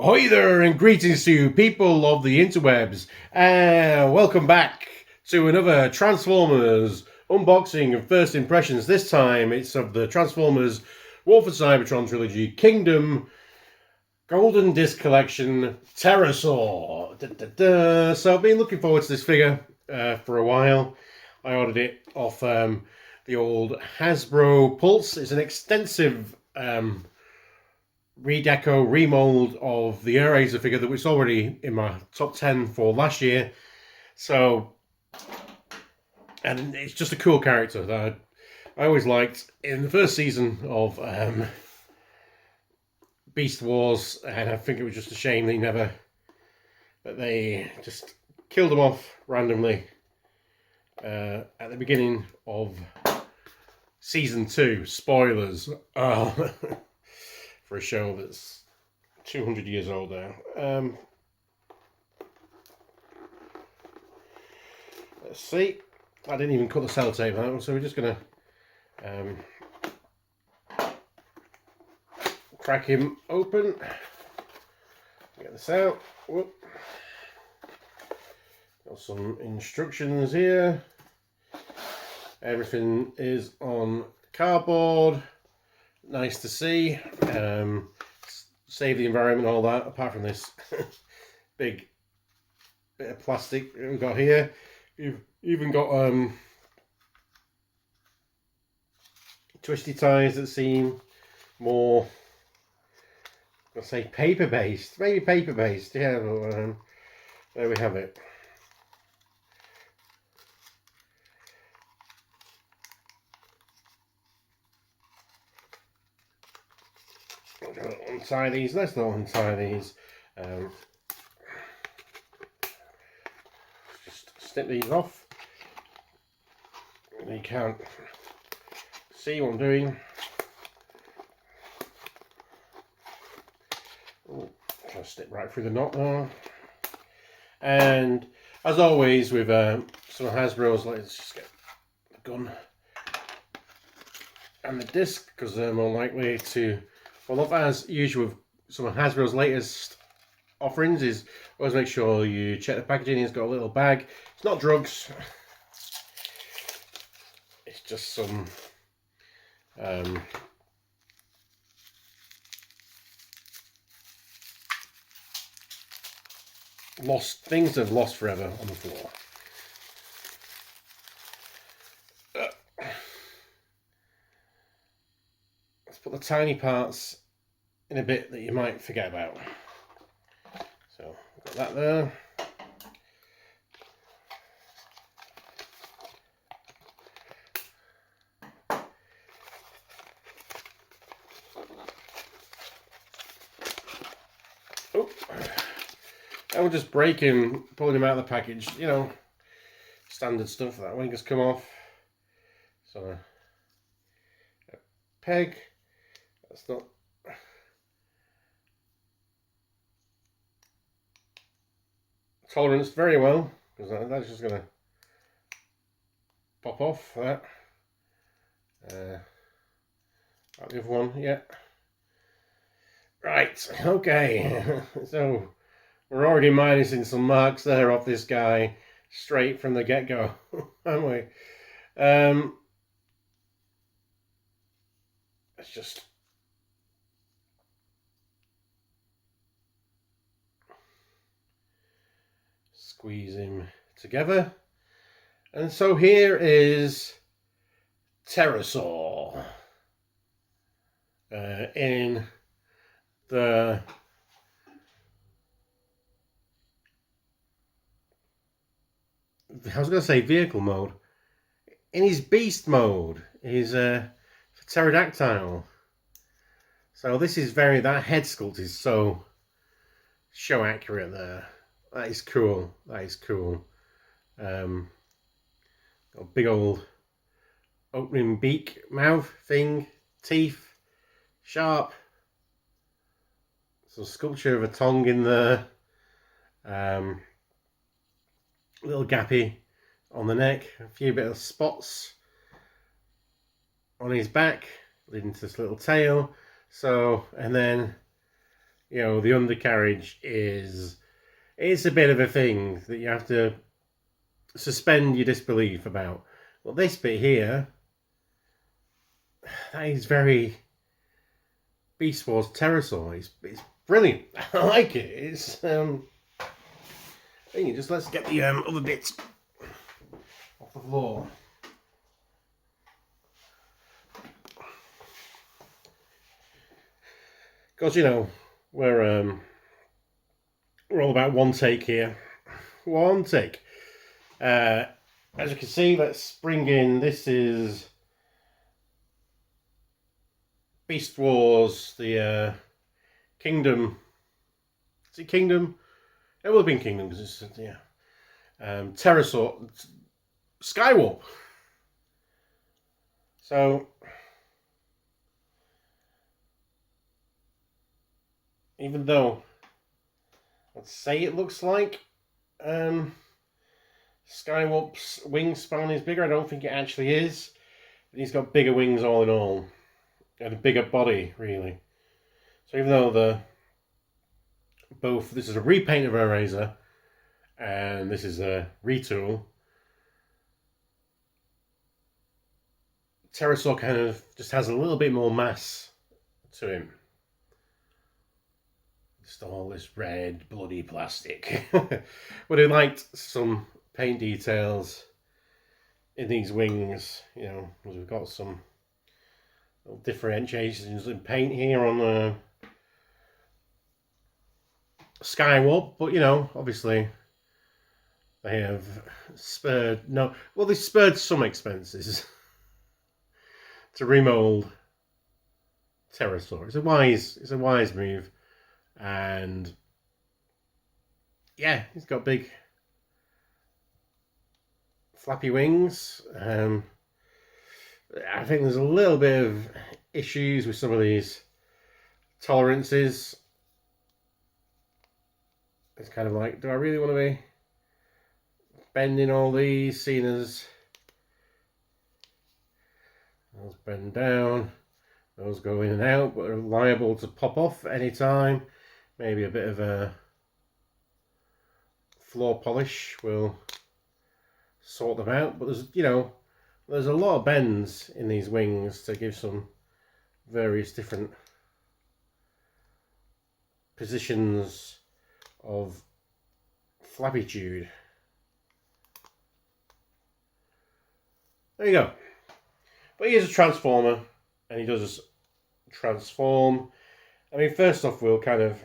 Ahoy there, and greetings to you, people of the interwebs. Welcome back to another Transformers unboxing and first impressions. This time it's of the Transformers War for Cybertron trilogy, Kingdom, Golden Disk Collection, Terrorsaur. So I've been looking forward to this figure for a while. I ordered it off the old Hasbro Pulse. It's an extensive redeco, remold of the Airazor figure that was already in my top 10 for last year. So, and it's just a cool character that I always liked in the first season of Beast Wars, and I think it was just a shame that they just killed him off randomly at the beginning of season 2. Spoilers. For a show that's 200 years old now. Let's see. I didn't even cut the sellotape out, so we're just going to crack him open. Get this out. Whoop. Got some instructions here. Everything is on cardboard. Nice to see. Save the environment, all that, apart from this big bit of plastic that we've got here. You've even got twisty ties that seem more, let's say, paper based. Maybe paper based, yeah, but there we have it. Untie these. Let's not untie these. Just snip these off. You can't see what I'm doing. Try to snip right through the knot there. And as always with some Hasbro's, let's just get the gun and the disc because they're more likely to. Well, as usual with some of Hasbro's latest offerings is always make sure you check the packaging. It's got a little bag. It's not drugs. It's just some lost things that have lost forever on the floor. Let's put the tiny parts in a bit that you might forget about. So, got that there. Oh, and we'll just break him, pulling him out of the package. You know, standard stuff. That wing has come off. So, a peg. That's not. Tolerance very well, because that's just going to pop off that. The other one, yeah. Right, okay. So we're already minusing some marks there off this guy straight from the get-go, aren't we? Let's just squeeze him together. And so here is Terrorsaur in the I was going to say vehicle mode. In his beast mode, his pterodactyl. So this is that head sculpt is so show accurate there. That is cool. That is cool. Got a big old opening beak, mouth thing, teeth, sharp. Some sculpture of a tongue in there. Little gappy on the neck. A few bit of spots on his back, leading to this little tail. So, and then you know, the undercarriage it's a bit of a thing that you have to suspend your disbelief about. Well, this bit here, that is very Beast Wars Terrorsaur. It's brilliant. I like it. It's just let's get the other bits off the floor. Because you know we're all about one take here. One take. As you can see, let's bring in. This is Beast Wars, the Kingdom. Is it Kingdom? It will have been Kingdom because it's Terrorsaur, Skywarp. So even though let's say it looks like Skywarp's wingspan is bigger, I don't think it actually is. He's got bigger wings all in all, and a bigger body really. So even though this is a repaint of Airazor and this is a retool, Terrorsaur kind of just has a little bit more mass to him. Just all this red bloody plastic. But I liked some paint details in these wings, you know, because we've got some little differentiations in paint here on the Skywarp, but you know, obviously they have spared they spared some expenses to remold Terrorsaur. It's a wise move, and yeah, he's got big flappy wings. I think there's a little bit of issues with some of these tolerances. It's kind of like, do I really want to be bending all these, seeing as those bend down, those go in and out, but are liable to pop off any time. Maybe a bit of a floor polish will sort them out, but there's a lot of bends in these wings to give some various different positions of flappitude. There you go. But he is a transformer, and he does transform. I mean, first off, we'll kind of,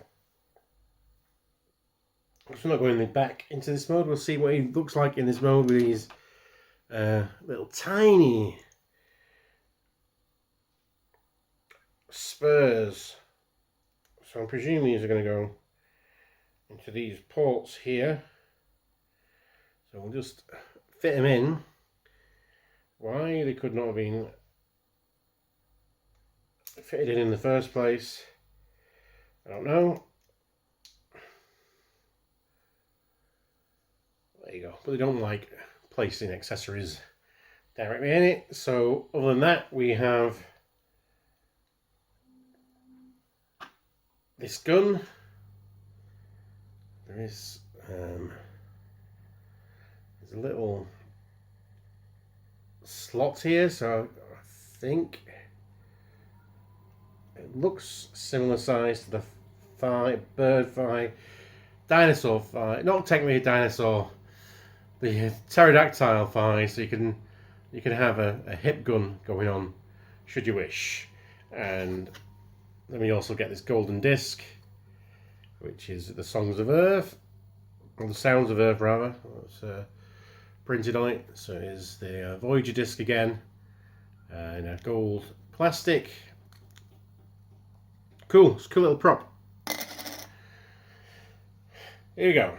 we're not going back into this mode. We'll see what he looks like in this mode with these little tiny spurs. So I'm presuming these are going to go into these ports here. So we'll just fit them in. Why they could not have been fitted in the first place, I don't know. There you go. But they don't like placing accessories directly in it. So other than that, we have this gun. There is there's a little slot here, so I think it looks similar size to the bird thigh, dinosaur thigh. Not technically a dinosaur, the pterodactyl thigh. So you can have a hip gun going on, should you wish. And then we also get this golden disc, which is the Songs of Earth, or the Sounds of Earth rather. It's printed on it. So it is the Voyager disc again, in a gold plastic. Cool, it's a cool little prop. Here we go.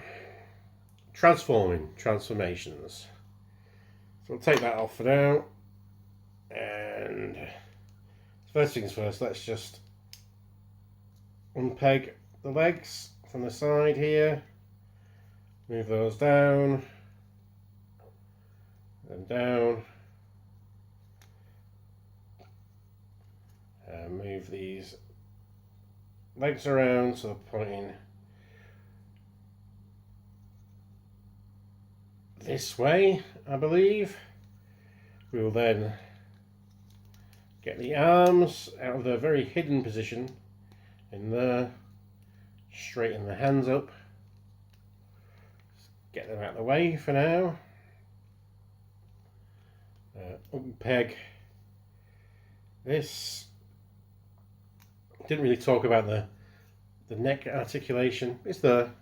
Transformations. So we'll take that off for now. And first things first, let's just unpeg the legs from the side here. Move those down. And down. And move these legs around, so pointing this way, I believe. We will then get the arms out of their very hidden position in there, straighten the hands up, get them out of the way for now. Unpeg this. Didn't really talk about the neck articulation. It's there.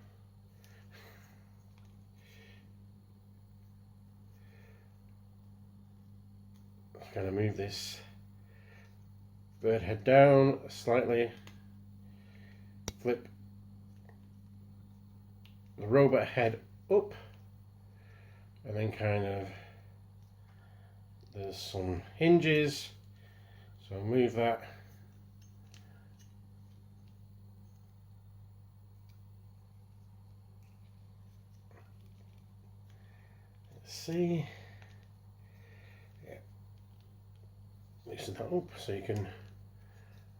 I'm going to move this bird head down slightly, flip the robot head up, and then kind of there's some hinges, so I'll move that. Let's see. Yeah. Loosen that up so you can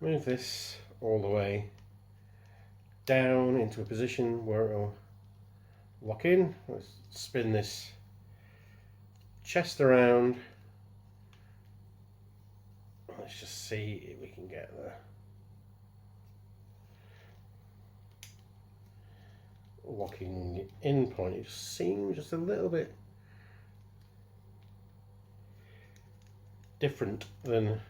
move this all the way down into a position where it'll lock in. Let's spin this chest around. Let's just see if we can get the locking in point. It seems just a little bit different than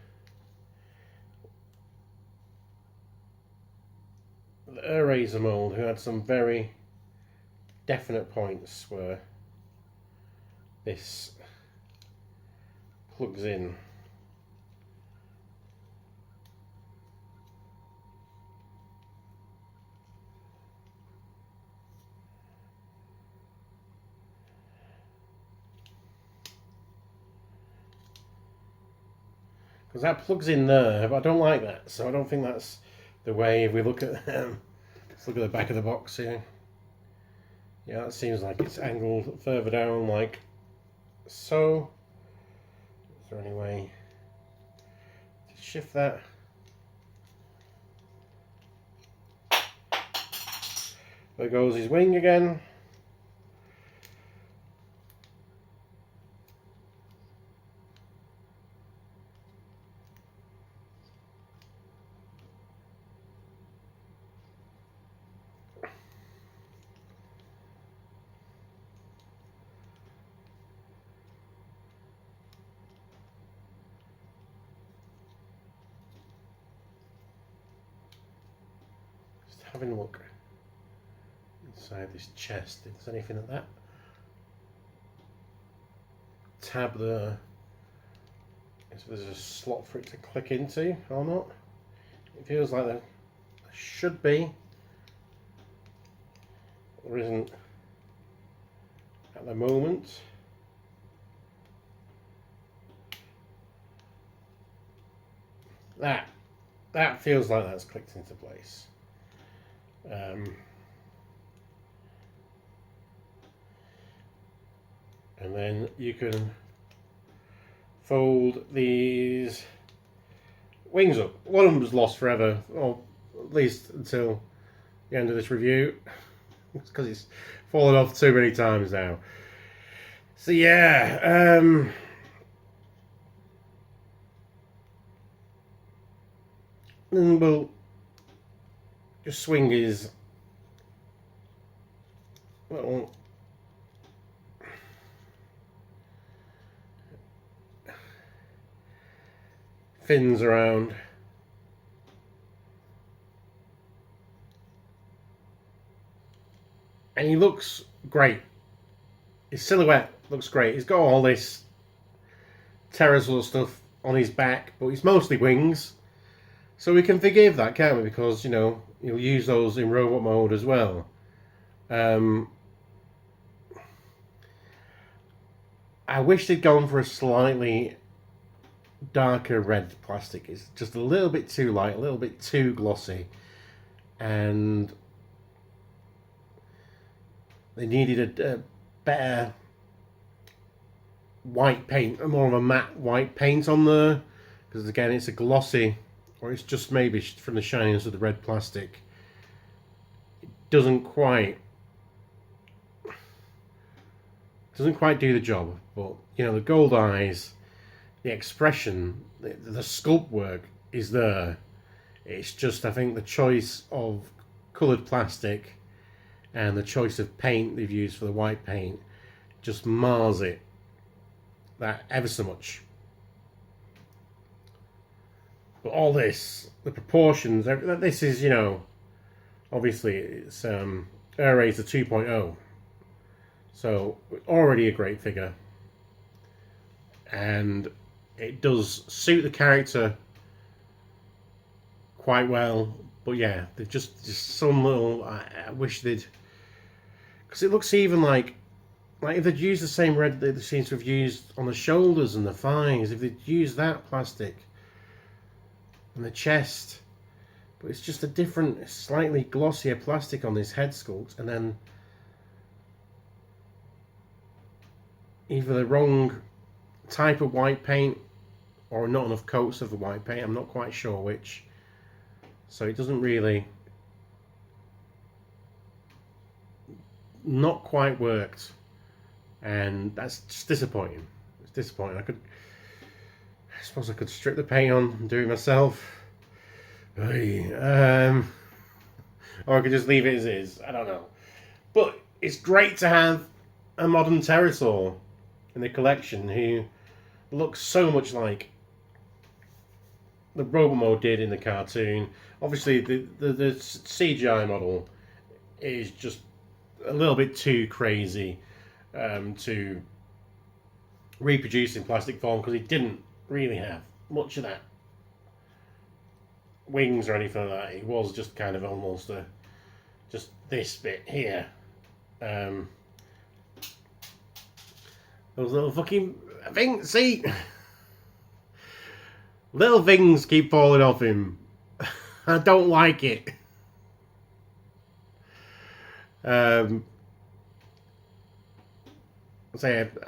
the Airazor mold, who had some very definite points where this plugs in. Because that plugs in there, but I don't like that, so I don't think that's the way. If we look at let's look at the back of the box here. Yeah, that seems like it's angled further down, like so. Is there any way to shift that? There goes his wing again. Having a look inside this chest, if there's anything at that tab there, if there's a slot for it to click into or not. It feels like there should be. There isn't at the moment. That feels like that's clicked into place. And then you can fold these wings up. One of them was lost forever, or at least until the end of this review. It's because it's fallen off too many times now. So yeah, and we'll just swing his little fins around. And he looks great. His silhouette looks great. He's got all this Terrorsaur stuff on his back, but it's mostly wings. So we can forgive that, can't we? Because, you know, you'll use those in robot mode as well. I wish they'd gone for a slightly darker red plastic. It's just a little bit too light, a little bit too glossy. And they needed a better white paint, more of a matte white paint on there. Because again, it's a glossy or it's just maybe from the shininess of the red plastic, it doesn't quite do the job. But you know, the gold eyes, the expression, the sculpt work is there. It's just, I think, the choice of coloured plastic and the choice of paint they've used for the white paint just mars it that ever so much. But all this, the proportions, this is, you know, obviously it's Airazor 2.0, so already a great figure, and it does suit the character quite well. But yeah, there's just some little, I wish they'd, because it looks even like if they'd used the same red that they seem to have used on the shoulders and the thighs, if they'd used that plastic and the chest, but it's just a different, slightly glossier plastic on this head sculpt, and then either the wrong type of white paint or not enough coats of the white paint. I'm not quite sure which, so it doesn't really, not quite worked, and that's just disappointing. It's disappointing. I suppose I could strip the paint on and do it myself. Or I could just leave it as is. I don't know. But it's great to have a modern Terrorsaur in the collection who looks so much like the Robomo did in the cartoon. Obviously, the CGI model is just a little bit too crazy to reproduce in plastic form, because he didn't really have much of that wings or anything like that. He was just kind of almost just this bit here. Those little fucking things, see? Little things keep falling off him. I don't like it. I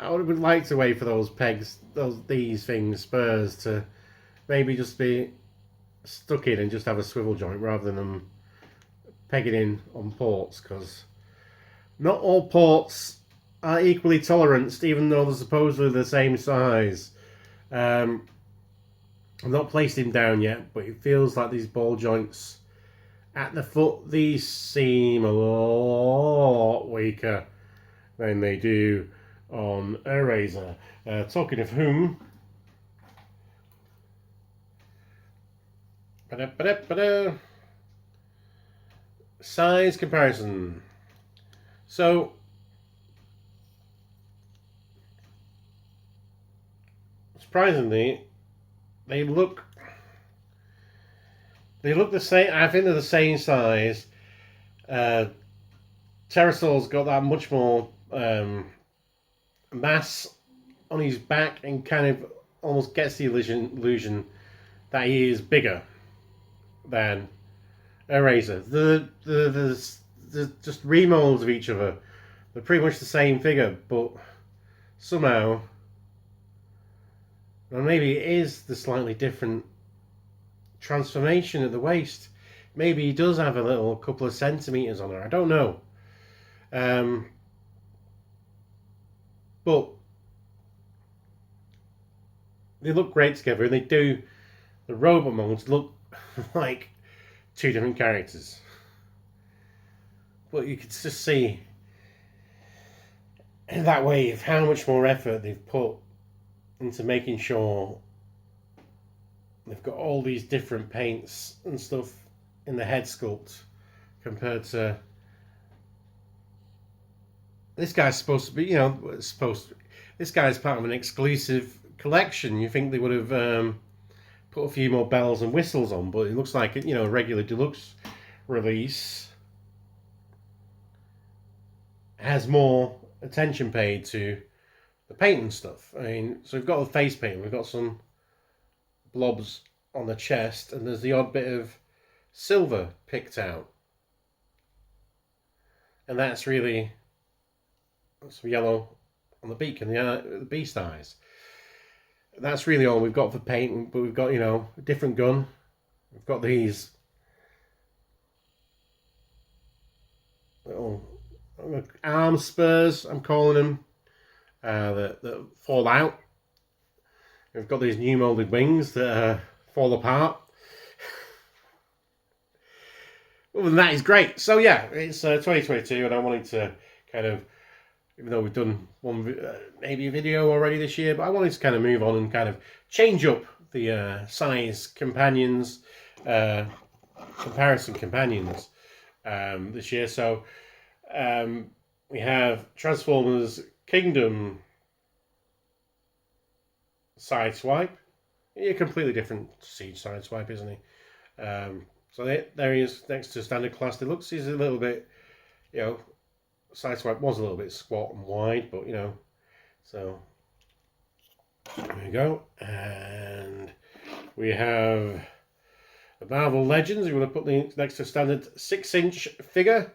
would like to wait for those pegs, these things, spurs, to maybe just be stuck in and just have a swivel joint rather than them pegging in on ports, because not all ports are equally toleranced, even though they're supposedly the same size. I've not placed him down yet, but it feels like these ball joints at the foot, these seem a lot weaker than they do on Airazor. Talking of whom, size comparison. So surprisingly, they look the same. I think they're the same size. Terrorsaur's got that much more mass on his back, and kind of almost gets the illusion that he is bigger than Airazor. The just remolds of each other. They're pretty much the same figure, but somehow, well, maybe it is the slightly different transformation at the waist. Maybe he does have a couple of centimeters on her. I don't know. But they look great together, and they do. The robot modes look like two different characters. But you could just see in that way of how much more effort they've put into making sure they've got all these different paints and stuff in the head sculpt, compared to this guy's supposed to be, you know, this guy's part of an exclusive collection. You think they would have put a few more bells and whistles on, but it looks like, you know, a regular deluxe release has more attention paid to the paint and stuff. I mean, so we've got the face paint, we've got some blobs on the chest, and there's the odd bit of silver picked out, and that's really some yellow on the beak and the beast eyes. That's really all we've got for paint. But we've got, you know, a different gun, We've got these little arm spurs, I'm calling them, that fall out. We've got these new molded wings that fall apart. Other than that, it's great. So yeah, it's 2022, and I wanted to kind of, even though we've done one maybe a video already this year, but I wanted to kind of move on and kind of change up the size companions, comparison companions this year. So we have Transformers Kingdom Sideswipe. A completely different Siege Sideswipe, isn't he? So there he is next to Standard Class Deluxe. He's a little bit, you know, Sideswipe was a little bit squat and wide, but you know, so there we go. And we have the Marvel Legends. You want to put the next to Standard 6-inch figure.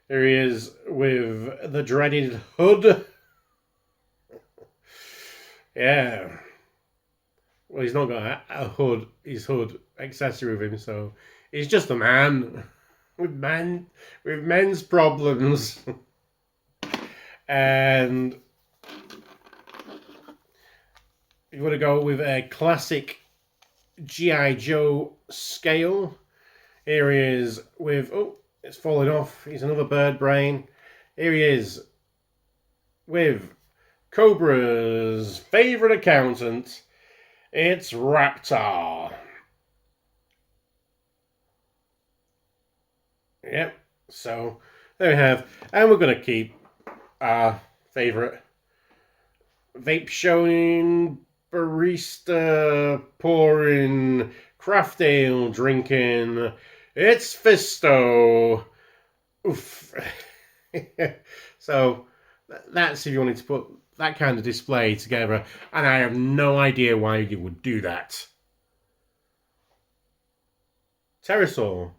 There he is with the dreaded hood. Yeah. Well, he's not got a hood, his hood accessory with him, so he's just a man with men's problems. And you want to go with a classic G.I. Joe scale. Here he is with, oh, it's falling off. He's another bird brain. Here he is with Cobra's favourite accountant. It's Raptor. Yep, so there we have. And we're going to keep our favourite vape showing, barista pouring, craft ale drinking. It's Fisto. Oof. So that's if you wanted to put that kind of display together, and I have no idea why you would do that. Terrorsaur.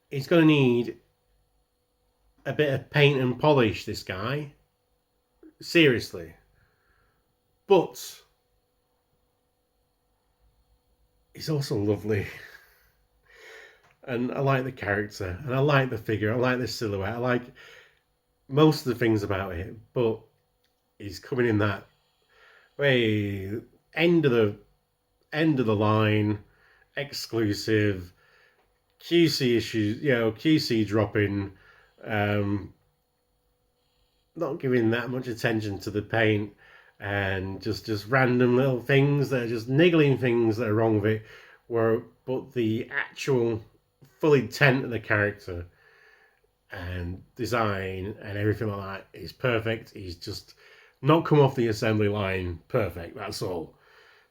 He's going to need a bit of paint and polish, this guy. Seriously. But he's also lovely. And I like the character, and I like the figure, I like the silhouette, I like most of the things about it, but he's coming in that way, end of the line, exclusive, QC issues, you know, QC dropping, not giving that much attention to the paint, and just random little things that are just niggling things that are wrong with it, but the actual full intent of the character and design and everything like that is perfect. He's just not come off the assembly line perfect, that's all.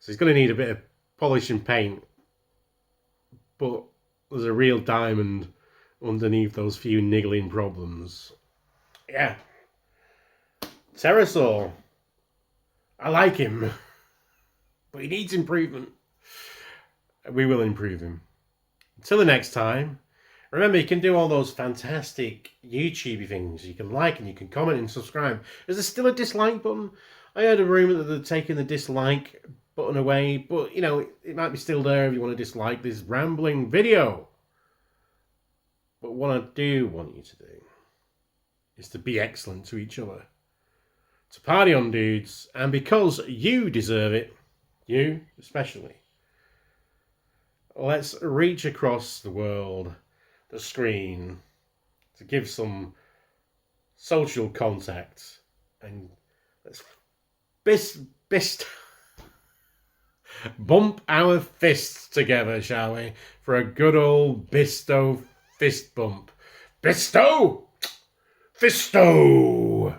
So he's going to need a bit of polish and paint, but there's a real diamond underneath those few niggling problems. Yeah. Terrorsaur. I like him, but he needs improvement. We will improve him. Until the next time, remember you can do all those fantastic YouTube things. You can like and you can comment and subscribe. Is there still a dislike button? I heard a rumour that they're taking the dislike button away, but you know, it might be still there if you want to dislike this rambling video. But what I do want you to do is to be excellent to each other. To party on, dudes, and because you deserve it, you especially, let's reach across the world, the screen, to give some social contact, and let's bump our fists together, shall we, for a good old Bisto fist bump. Bisto! Fisto!